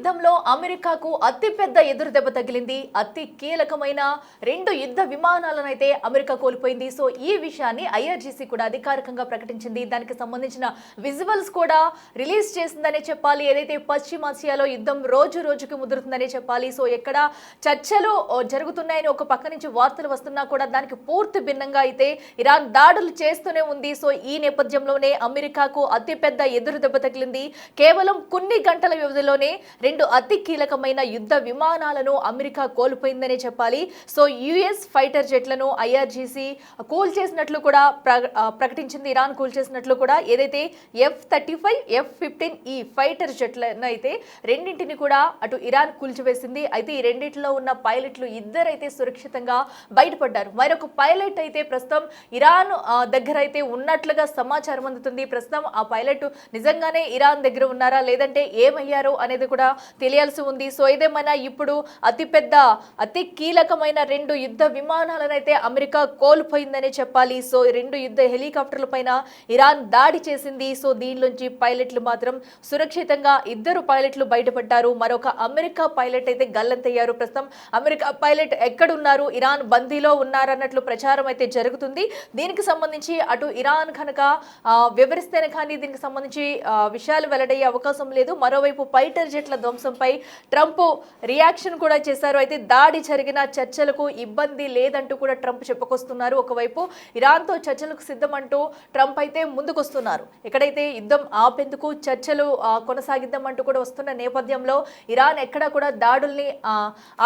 యుద్ధంలో అమెరికాకు అతిపెద్ద ఎదురుదెబ్బ తగిలింది. అతి కీలకమైన 2 యుద్ధ విమానాలనైతే అమెరికా కోల్పోయింది. సో ఈ విషయాన్ని ఐఆర్జీసీ కూడా అధికారికంగా ప్రకటించింది. దానికి సంబంధించిన విజువల్స్ కూడా రిలీజ్ చేసిందనే చెప్పాలి. ఏదైతే పశ్చిమాసియాలో యుద్ధం రోజు రోజుకి ముదురుతుందనే చెప్పాలి. సో ఎక్కడ చర్చలు జరుగుతున్నాయని ఒక పక్క నుంచి వార్తలు వస్తున్నా కూడా దానికి పూర్తి భిన్నంగా అయితే ఇరాన్ దాడులు చేస్తూనే ఉంది. సో ఈ నేపథ్యంలోనే అమెరికాకు అతిపెద్ద ఎదురుదెబ్బ తగిలింది. కేవలం కొన్ని గంటల వ్యవధిలోనే 2 అతి కీలకమైన యుద్ధ విమానాలను అమెరికా కోల్పోయిందనే చెప్పాలి. సో యుఎస్ ఫైటర్ జెట్లను ఐఆర్జీసీ కూల్చేసినట్లు కూడా ప్రకటించింది. ఇరాన్ కూల్చేసినట్లు కూడా ఏదైతే F-35, F-15 ఈ ఫైటర్ జెట్లను అయితే రెండింటిని కూడా అటు ఇరాన్ కూల్చివేసింది. అయితే ఈ రెండింటిలో ఉన్న పైలట్లు ఇద్దరైతే సురక్షితంగా బయటపడ్డారు. మరొక పైలట్ అయితే ప్రస్తుతం ఇరాన్ దగ్గర అయితే ఉన్నట్లుగా సమాచారం అందుతుంది. ప్రస్తుతం ఆ పైలట్ నిజంగానే ఇరాన్ దగ్గర ఉన్నారా లేదంటే ఏమయ్యారో అనేది కూడా తెలియాల్సి ఉంది. సో ఇదేమైనా ఇప్పుడు అతి కీలకమైన 2 యుద్ధ విమానాలను అయితే అమెరికా కోల్పోయిందనే చెప్పాలి. సో 2 యుద్ధ హెలికాప్టర్ల పైన ఇరాన్ దాడి చేసింది. సో దీనిలోంచి పైలట్లు మాత్రం సురక్షితంగా 2 పైలట్లు బయటపడ్డారు. మరొక అమెరికా పైలట్ అయితే గల్లంతయ్యారు. ప్రస్తుతం అమెరికా పైలట్ ఎక్కడున్నారు, ఇరాన్ బందీలో ఉన్నారన్నట్లు ప్రచారం అయితే జరుగుతుంది. దీనికి సంబంధించి అటు ఇరాన్ కనుక వివరిస్తేనే కానీ దీనికి సంబంధించి విషయాలు వెల్లడయ్యే అవకాశం లేదు. మరోవైపు ఫైటర్ జెట్ల ధ్వంసంపై ట్రంప్ రియాక్షన్ కూడా చేశారు. అయితే దాడి జరిగిన చర్చలకు ఇబ్బంది లేదంటూ కూడా ట్రంప్ చెప్పుకొస్తున్నారు. ఒకవైపు ఇరాన్తో చర్చలకు సిద్ధమంటూ ట్రంప్ అయితే ముందుకొస్తున్నారు. ఎక్కడైతే యుద్ధం ఆపేందుకు చర్చలు కొనసాగిద్దామంటూ కూడా వస్తున్న నేపథ్యంలో ఇరాన్ ఎక్కడా కూడా దాడుల్ని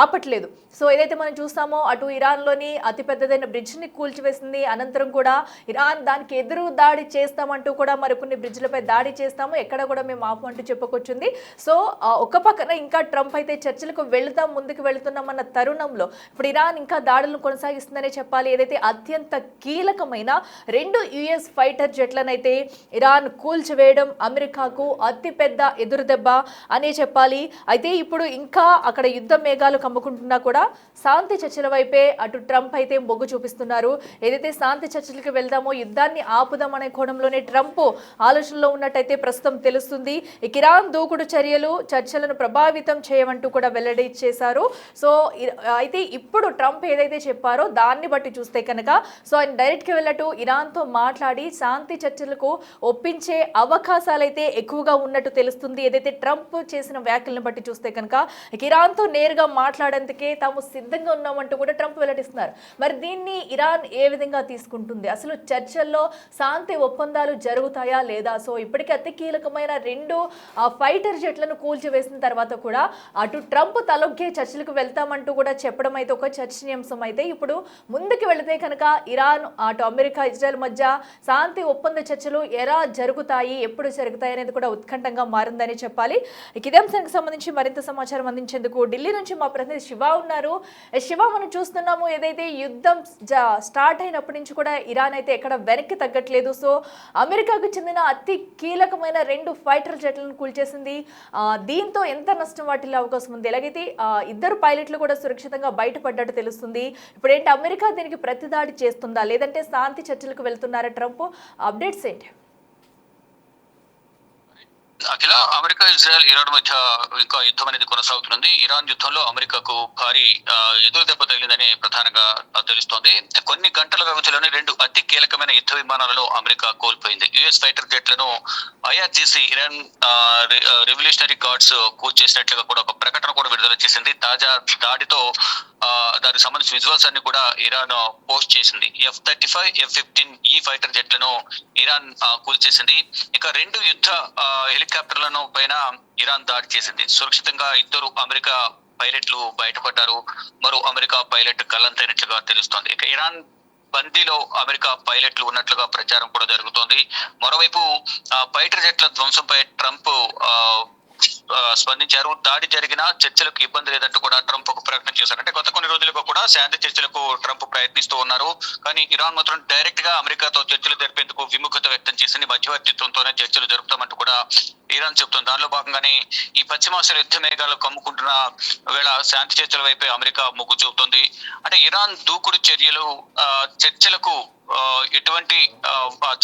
ఆపట్లేదు. సో ఏదైతే మనం చూస్తామో అటు ఇరాన్లోని అతిపెద్దదైన బ్రిడ్జ్ని కూల్చివేసింది. అనంతరం కూడా ఇరాన్ దానికి ఎదురు దాడి చేస్తామంటూ కూడా మరికొన్ని బ్రిడ్జ్లపై దాడి చేస్తాము, ఎక్కడ కూడా మేము ఆపమంటూ చెప్పుకొచ్చింది. సో ఒక పక్కన ఇంకా ట్రంప్ అయితే చర్చలకు ముందుకు వెళుతున్నామన్న తరుణంలో ఇప్పుడు ఇరాన్ ఇంకా దాడులను కొనసాగిస్తుందనే చెప్పాలి. ఏదైతే అత్యంత కీలకమైన 2 యుఎస్ ఫైటర్ జెట్లను అయితే ఇరాన్ కూల్చివేయడం అమెరికాకు అతిపెద్ద ఎదురుదెబ్బ అనే చెప్పాలి. అయితే ఇప్పుడు ఇంకా అక్కడ యుద్ధ మేఘాలు కమ్ముకుంటున్నా కూడా శాంతి చర్చల వైపే అటు ట్రంప్ అయితే మొగ్గు చూపిస్తున్నారు. ఏదైతే శాంతి చర్చలకు వెళ్దామో యుద్ధాన్ని ఆపుదాం అనే కోణంలోనే ట్రంప్ ఆలోచనలో ఉన్నట్టయితే ప్రస్తుతం తెలుస్తుంది. ఇరాన్ దూకుడు చర్చలను ప్రభావితం చేయమంటూ కూడా వెల్లడి చేశారు. సో అయితే ఇప్పుడు ట్రంప్ ఏదైతే చెప్పారో దాన్ని బట్టి చూస్తే కనుక సో ఆయన డైరెక్ట్గా వెళ్ళట్టు ఇరాన్తో మాట్లాడి శాంతి చర్చలకు ఒప్పించే అవకాశాలు అయితే ఎక్కువగా ఉన్నట్టు తెలుస్తుంది. ఏదైతే ట్రంప్ చేసిన వ్యాఖ్యలను బట్టి చూస్తే కనుక ఇరాన్తో నేరుగా మాట్లాడేందుకే తాము సిద్ధంగా ఉన్నామంటూ కూడా ట్రంప్ వెల్లడిస్తున్నారు. మరి దీన్ని ఇరాన్ ఏ విధంగా తీసుకుంటుంది, అసలు చర్చల్లో శాంతి ఒప్పందాలు జరుగుతాయా లేదా? సో ఇప్పటికీ అతి కీలకమైన 2 ఫైటర్ జెట్లను కూల్చివేసిన తర్వాత కూడా అటు ట్రంప్ తలొగ్గే చర్చలకు వెళ్తామంటూ కూడా చెప్పడం అయితే ఒక చర్చనీయాంశం. అయితే ఇప్పుడు ముందుకు వెళితే కనుక ఇరాన్ అటు అమెరికా ఇజ్రాయెల్ మధ్య శాంతి ఒప్పంద చర్చలు ఎలా జరుగుతాయి, ఎప్పుడు జరుగుతాయి అనేది కూడా ఉత్కంఠంగా మారిందని చెప్పాలి. ఇదే అంశానికి సంబంధించి మరింత సమాచారం అందించేందుకు ఢిల్లీ నుంచి మా ప్రతినిధి శివ ఉన్నారు. శివ, మనం చూస్తున్నాము ఏదైతే యుద్ధం స్టార్ట్ అయినప్పటి నుంచి కూడా ఇరాన్ అయితే ఎక్కడ వెనక్కి తగ్గట్లేదు. సో అమెరికాకు చెందిన అతి కీలకమైన 2 ఫైటర్ జెట్లను కూల్చేసింది. దీంతో ఎంత నష్టం వాటిల్లే అవకాశం ఉంది? ఎలాగైతే 2 పైలట్లు కూడా సురక్షితంగా బయటపడ్డట్టు తెలుస్తుంది. ఇప్పుడు ఏంటి, అమెరికా దీనికి ప్రతిదాడి చేస్తుందా లేదంటే శాంతి చర్చలకు వెళ్తున్నారా ట్రంప్? అప్డేట్స్ ఏంటి? అఖిల, అమెరికా, ఇజ్రాయెల్, ఇరాన్ మధ్య ఇంకా యుద్ధం అనేది కొనసాగుతుంది. ఇరాన్ యుద్ధంలో అమెరికాకు భారీ ఎదురు దెబ్బ తగిలిందని ప్రధానంగా తెలుస్తోంది. కొన్ని గంటల వ్యవధిలోనే 2 అతి కీలకమైన యుద్ధ విమానాలను అమెరికా కోల్పోయింది. యుఎస్ ఫైటర్ జెట్లను ఐఆర్జీసీ ఇరాన్ రెవల్యూషనరీ గార్డ్స్ కూల్చేసినట్లుగా కూడా ఒక ప్రకటన కూడా విడుదల చేసింది. తాజా దాడితో దానికి సంబంధించిన విజువల్స్ అన్ని కూడా ఇరాన్ పోస్ట్ చేసింది. F-35, F-15 ఈ ఫైటర్ జెట్లను ఇరాన్ కూల్చేసింది. ఇంకా 2 యుద్ధ హెలికాప్టర్లను పైన ఇరాన్ దాడి చేసింది. సురక్షితంగా 2 అమెరికా పైలట్లు బయటపడ్డారు. మరో అమెరికా పైలట్ గల్లంతైనట్లుగా తెలుస్తోంది. ఇక ఇరాన్ బందీలో అమెరికా పైలట్లు ఉన్నట్లుగా ప్రచారం కూడా జరుగుతోంది. మరోవైపు ఫైటర్ జెట్ల ధ్వంసంపై ట్రంప్ స్పందించారు. దాడి జరిగిన చర్చలకు ఇబ్బంది లేదంటూ కూడా ట్రంప్ ఒక ప్రకటన చేశారు. అంటే గత కొన్ని రోజులుగా కూడా శాంతి చర్చలకు ట్రంప్ ప్రయత్నిస్తూ ఉన్నారు. కానీ ఇరాన్ మాత్రం డైరెక్ట్ గా అమెరికాతో చర్చలు జరిపేందుకు విముఖత వ్యక్తం చేసింది. మధ్యవర్తిత్వంతోనే చర్చలు జరుపుతామంటూ కూడా ఇరాన్ చెబుతుంది. దానిలో భాగంగానే ఈ పశ్చిమాసియా యుద్ధ మేఘాలు కమ్ముకుంటున్న వేళ శాంతి చర్చల వైపే అమెరికా మొగ్గు చూపుతుంది. అంటే ఇరాన్ దూకుడు చర్యలు చర్చలకు ఎటువంటి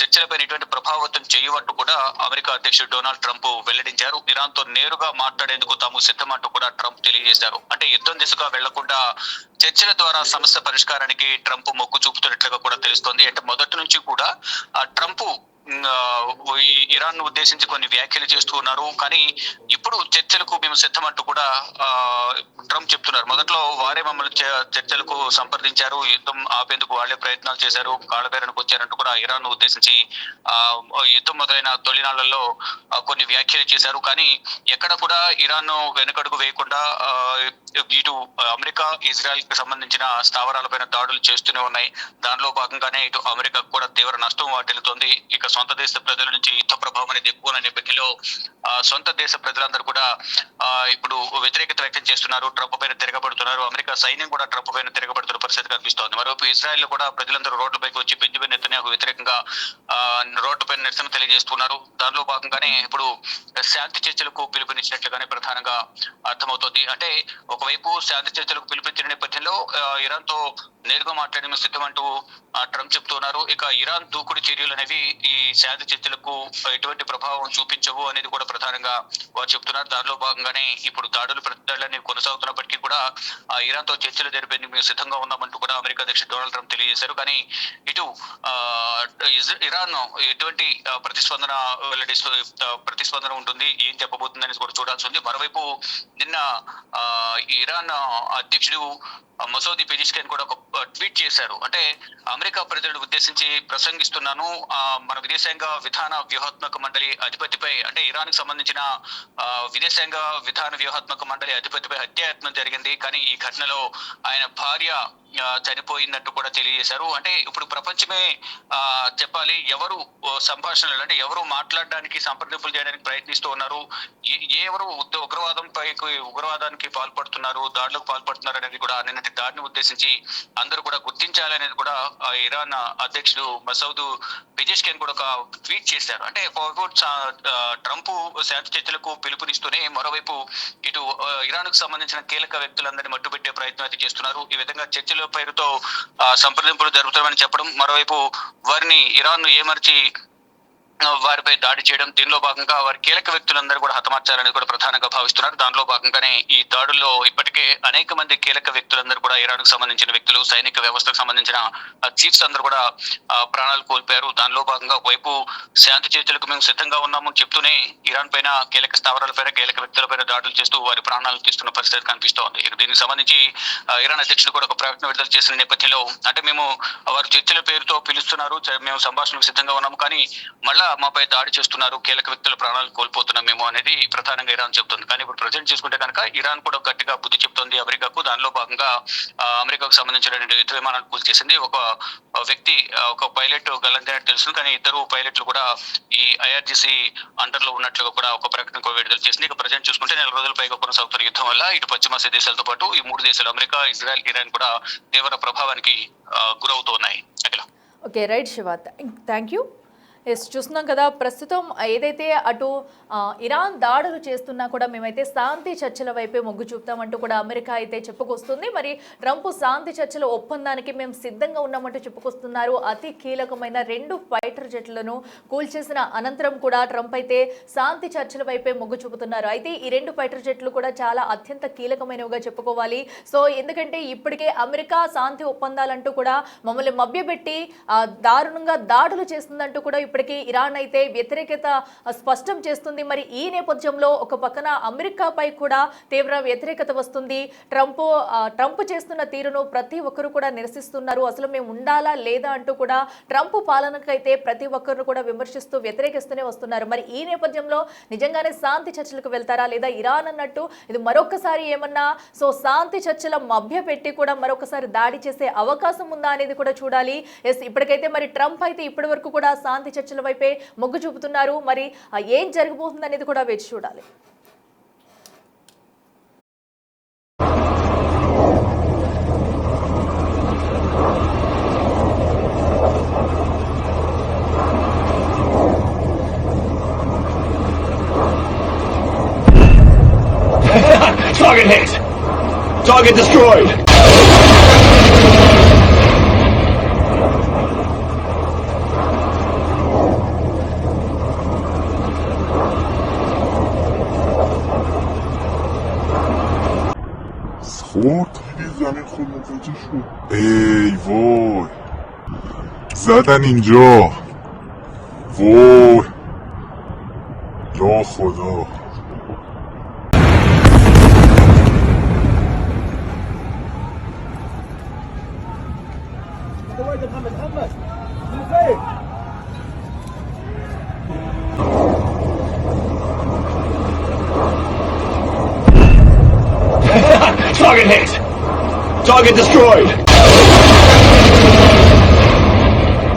చర్చలపైన ఎటువంటి ప్రభావితం చేయవంటూ కూడా అమెరికా అధ్యక్షుడు డొనాల్డ్ ట్రంప్ వెల్లడించారు. ఇరాన్ తో నేరుగా మాట్లాడేందుకు తాము సిద్ధమంటూ కూడా ట్రంప్ తెలియజేశారు. అంటే యుద్ధం దిశగా వెళ్లకుండా చర్చల ద్వారా సమస్య పరిష్కారానికి ట్రంప్ మొగ్గు చూపుతున్నట్లుగా కూడా తెలుస్తోంది. అంటే మొదటి నుంచి కూడా ట్రంప్ ఇరాన్ ను ఉద్దేశించి కొన్ని వ్యాఖ్యలు చేస్తూ ఉన్నారు. కానీ ఇప్పుడు చర్చలకు మేము సిద్ధమంటూ కూడా ట్రంప్ చెప్తున్నారు. మొదట్లో వారే మమ్మల్ని చర్చలకు సంప్రదించారు, యుద్ధం ఆపేందుకు వాళ్లే ప్రయత్నాలు చేశారు, కాళ్ళబేరానికి వచ్చారంటూ కూడా ఇరాన్ ను ఉద్దేశించి యుద్ధం మొదలైన తొలినాళ్లలో కొన్ని వ్యాఖ్యలు చేశారు. కానీ ఎక్కడ కూడా ఇరాన్ ను వెనుకడుగు వేయకుండా ఇటు అమెరికా ఇజ్రాయెల్ కి సంబంధించిన స్థావరాలపైన దాడులు చేస్తూనే ఉన్నాయి. దానిలో భాగంగానే ఇటు అమెరికాకు కూడా తీవ్ర నష్టం వాటిల్లుతోంది. ఇక సొంత దేశ ప్రజల నుంచి యుద్ధ ప్రభావం అనేది ఎక్కువ నేపథ్యంలో సొంత దేశ ప్రజలందరూ కూడా ఇప్పుడు వ్యతిరేకత వ్యక్తం చేస్తున్నారు, ట్రంప్ పైన తిరగబడుతున్నారు. అమెరికా సైన్యం కూడా ట్రంప్ పైన తిరగబడుతున్న పరిస్థితి కనిపిస్తోంది. మరోవైపు ఇజ్రాయెల్ లో కూడా ప్రజలందరూ రోడ్లపైకి వచ్చి బెంజమిన్ నెతన్యాహు వ్యతిరేకంగా రోడ్డుపై నిరసన తెలియజేస్తున్నారు. దానిలో భాగంగానే ఇప్పుడు శాంతి చర్చలకు పిలుపునిచ్చినట్లుగానే ప్రధానంగా అర్థమవుతోంది. అంటే ఒకవైపు శాంతి చర్చలకు పిలుపునిచ్చిన నేపథ్యంలో ఇరాన్ తో నేరుగా మాట్లాడిన సిద్ధమంటూ ట్రంప్ చెప్తున్నారు. ఇక ఇరాన్ దూకుడు చర్యలు అనేవి ఈ శాంతి చర్చలకు ఎటువంటి ప్రభావం చూపించవు అనేది కూడా ప్రధానంగా వారు చెప్తున్నారు. దానిలో భాగంగానే ఇప్పుడు ప్రతిదాడులన్నీ కొనసాగుతున్నప్పటికీ కూడా ఇరాన్ తో చర్చలు జరిపేందుకు మేము సిద్ధంగా ఉన్నామంటూ కూడా అమెరికా అధ్యక్షుడు డొనాల్డ్ ట్రంప్ తెలియజేశారు. కానీ ఇటు ఇరాన్ ఎటువంటి ప్రతిస్పందన ఉంటుంది, ఏం చెప్పబోతుంది అనేది కూడా చూడాల్సి ఉంది. మరోవైపు నిన్న ఇరాన్ అధ్యక్షుడు మసౌద్ పెజిష్కియాన్ కూడా ఒక ట్వీట్ చేశారు. అంటే అమెరికా ప్రజలను ఉద్దేశించి ప్రసంగిస్తున్నాను, మన విదేశాంగ విధాన వ్యూహాత్మక మండలి అధిపతిపై, అంటే ఇరాన్ కి సంబంధించిన విదేశాంగ విధాన వ్యూహాత్మక మండలి అధిపతిపై హత్యాయత్నం జరిగింది. కానీ ఈ ఘటనలో ఆయన భార్య చనిపోయినట్టు కూడా తెలియజేశారు. అంటే ఇప్పుడు ప్రపంచమే చెప్పాలి, ఎవరు సంభాషణలు అంటే ఎవరు మాట్లాడడానికి సంప్రదింపులు చేయడానికి ప్రయత్నిస్తూ ఉన్నారు, ఎవరు ఉగ్రవాదానికి పాల్పడుతున్నారు, దాడులకు పాల్పడుతున్నారు అనేది కూడా నిన్నటి దాడిని ఉద్దేశించి అందరూ కూడా గుర్తించాలనేది కూడా ఇరాన్ అధ్యక్షుడు మసౌద్ పెజిష్కియాన్ కూడా ఒక ట్వీట్ చేశారు. అంటే ట్రంప్ శాంతి చర్చలకు పిలుపునిస్తూనే మరోవైపు ఇటు ఇరాన్ కు సంబంధించిన కీలక వ్యక్తులందరినీ మట్టుబెట్టే ప్రయత్నం అయితే చేస్తున్నారు. ఈ విధంగా చర్చల పేరుతో సంప్రదింపులు జరుగుతామని చెప్పడం, మరోవైపు వారిని ఇరాన్ ఏమర్చి వారిపై దాడి చేయడం, దీనిలో భాగంగా వారి కీలక వ్యక్తులందరూ కూడా హతమార్చాలని కూడా ప్రధానంగా భావిస్తున్నారు. దానిలో భాగంగానే ఈ దాడుల్లో ఇప్పటికే అనేక మంది కీలక వ్యక్తులందరూ కూడా ఇరాన్ కు సంబంధించిన వ్యక్తులు, సైనిక వ్యవస్థకు సంబంధించిన చీఫ్స్ అందరూ కూడా ప్రాణాలు కోల్పోయారు. దానిలో భాగంగా వైపు శాంతి చర్చలకు మేము సిద్ధంగా ఉన్నామని చెప్తూనే ఇరాన్ పైన కీలక స్థావరాలపైన కీలక వ్యక్తులపైన దాడులు చేస్తూ వారి ప్రాణాలు తీస్తున్న పరిస్థితి కనిపిస్తోంది. దీనికి సంబంధించి ఇరాన్ అధ్యక్షుడు కూడా ఒక ప్రకటన విడుదల చేసిన నేపథ్యంలో, అంటే మేము వారు చర్చల పేరుతో పిలుస్తున్నారు, మేము సంభాషణకు సిద్ధంగా ఉన్నాము, కానీ మళ్ళా మాపై దాడి చేస్తున్నారు, కీలక వ్యక్తుల ప్రాణాలు కోల్పోతున్నాం మేము అనేది ప్రధానంగా ఇరాన్ చెప్తుంది. కానీ ఇప్పుడు ప్రజెంట్ చూసుకుంటే కనుక ఇరాన్ కూడా గట్టిగా బుద్ధి చెప్తుంది అమెరికాకు. దానిలో భాగంగా అమెరికాకు సంబంధించిన 2 యుద్ధ విమానాలు కూల్ చేసింది. ఒక వ్యక్తి, ఒక పైలట్ గల్లంతైనట్టు తెలుస్తుంది, కానీ 2 పైలట్లు కూడా ఈ IRGC అండర్ లో ఉన్నట్లుగా కూడా ఒక ప్రకటన విడుదల చేసింది. ఇక ప్రజెంట్ చూసుకుంటే 4 రోజుల పైగా కొనసాగుతున్న యుద్ధం వల్ల ఇటు పశ్చిమాసియా దేశాలతో పాటు ఈ 3 దేశాలు అమెరికా, ఇజ్రాయెల్, ఇరాన్ కూడా తీవ్ర ప్రభావానికి గురవుతున్నాయి. Okay, right Shiva, thank you. Yes, చూస్తున్నాం కదా ప్రస్తుతం ఏదైతే అటు ఇరాన్ దాడులు చేస్తున్నా కూడా మేమైతే శాంతి చర్చల వైపే మొగ్గు చూపుతామంటూ కూడా అమెరికా అయితే చెప్పుకొస్తుంది. మరి ట్రంప్ శాంతి చర్చల ఒప్పందానికి మేము సిద్ధంగా ఉన్నామంటూ చెప్పుకొస్తున్నారు. అతి కీలకమైన 2 ఫైటర్ జెట్లను కూల్చేసిన అనంతరం కూడా ట్రంప్ అయితే శాంతి చర్చల వైపే మొగ్గు చూపుతున్నారు. అయితే ఈ 2 ఫైటర్ జెట్లు కూడా చాలా అత్యంత కీలకమైనవిగా చెప్పుకోవాలి. సో ఎందుకంటే ఇప్పటికే అమెరికా శాంతి ఒప్పందాలంటూ కూడా మమ్మల్ని మభ్యపెట్టి దారుణంగా దాడులు చేస్తుందంటూ కూడా ఇప్పటికీ ఇరాన్ అయితే వ్యతిరేకత స్పష్టం చేస్తుంది. మరి ఈ నేపథ్యంలో ఒక పక్కన అమెరికాపై కూడా తీవ్ర వ్యతిరేకత వస్తుంది. ట్రంప్ చేస్తున్న తీరును ప్రతి ఒక్కరు కూడా నిరసిస్తున్నారు. అసలు మేము ఉండాలా లేదా అంటూ కూడా ట్రంప్ పాలనకైతే ప్రతి ఒక్కరు కూడా విమర్శిస్తూ వ్యతిరేకిస్తూనే వస్తున్నారు. మరి ఈ నేపథ్యంలో నిజంగానే శాంతి చర్చలకు వెళ్తారా లేదా ఇరాన్ అన్నట్టు ఇది మరొకసారి ఏమన్నా శాంతి చర్చల మభ్య పెట్టి కూడా మరొకసారి దాడి చేసే అవకాశం ఉందా అనేది కూడా చూడాలి. ఎస్, ఇప్పటికైతే మరి ట్రంప్ అయితే ఇప్పటి వరకు కూడా శాంతి చర్చల వైపే మొగ్గు చూపుతున్నారు. మరి ఏం జరగబోతుంది అనేది కూడా వేచి చూడాలి. Target hit! Target destroyed! خورد خیلی زمین خود متوجه شد. ای وای زدن اینجا. وای یا خدا. Target hit! Target destroyed!